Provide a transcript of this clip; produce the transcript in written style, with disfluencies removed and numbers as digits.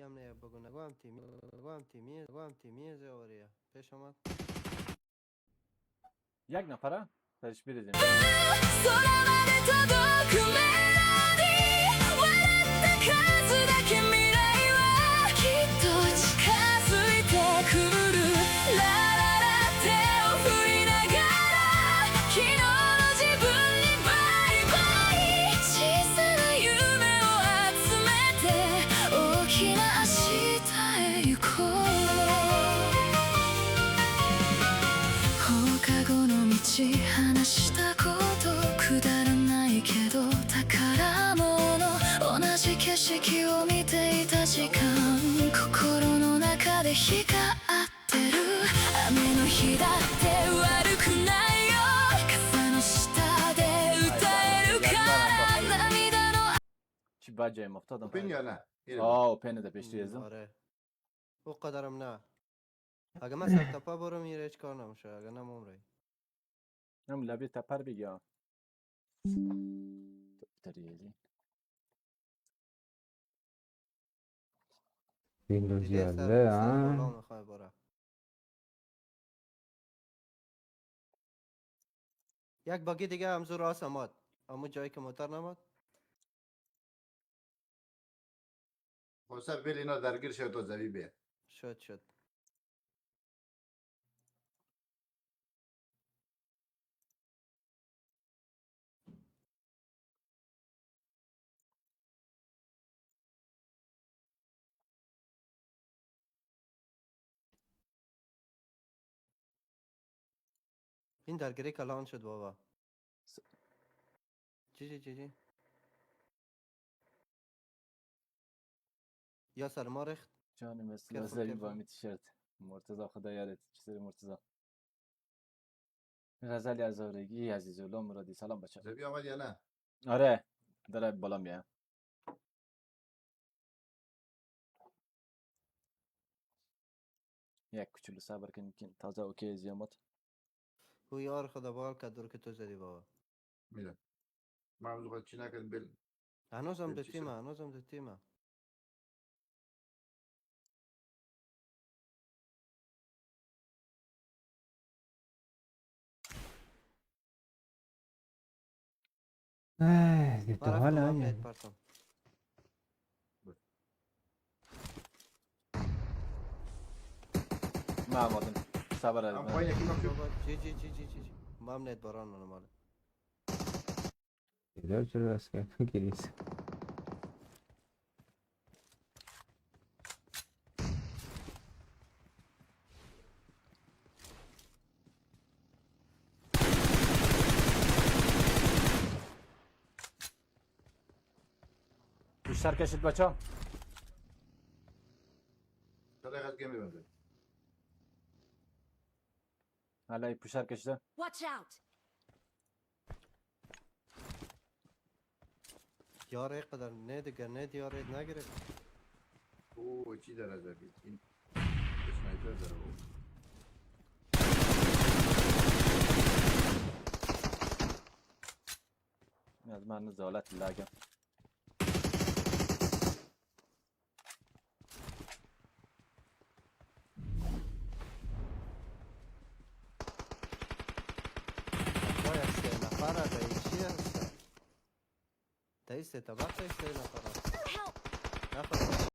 هم نه بگو نگوام تیمیه زوریه پیش آمد. یک نفره برش بریزیم. 空まで届くメロディー笑った数だけ未来はきっと近づいてくるラララ手を振りながら昨日の自分にバイバイ小さな夢を集めて大きな明日へ行こう放課後の道話したことくだらないけど宝物同じ景色を見ていた時間心の中で光ってる雨の日だって悪くないよ傘の下で歌えるから涙の چی بد جایم افتادم. اوپن یا نه؟ آه اوپن ده پیش ریزم. آره او قدرم نه. اگه من سر تپا برم میره هیچ کار نمیشه. اگه نموم رای هم لبی تپر بگیا. تریزی. ویندوز دیگه 11 سر ها بالا میخوای بره. یک باگی دیگه همزو راست آمد. همون جایی که موتر نماد. خواستر بیل اینا درگیر شد تا زوی بیه. شد این درگیری کلان شد بابا. چی یا سر ما ریخت. جان مثل کرفل، زوی کرفل. با می تیشرت. مرتضی خدا یارت. چیزی مرتضی. غزل ازارگی عزیزالله مرادی سلام بچه. زوی آمد یا نه؟ آره داره بالا میاد. یک کوچولو صبر کن تازه اوکی زیامت. او یار خدا بال که دور که تو زدی بابا. میدم. ما هم خود چی نکرد بیل. هنوزم چی ده تیمه شد؟ هنوزم ده تیمه. دی ما تو رفتم حالا هم نید پرتم. ما آمدن صبر هم از پایین یکی مفشو. بابا چی ما هم نید باران نماله. دیدار چرا راست کرد گریز بیشتر کشید بچه. تا دقیقه از گمی بنده. حالا پوشر کشیده. Watch out یاره قدر نید گرنید یاره نگرفت. اوه چی داره زوی؟ این اسنایپر داره او. از من نزالت لگم. باید سه نفره رئیسی هسته. تایی سه طبق تایی سه نفره. help نفره.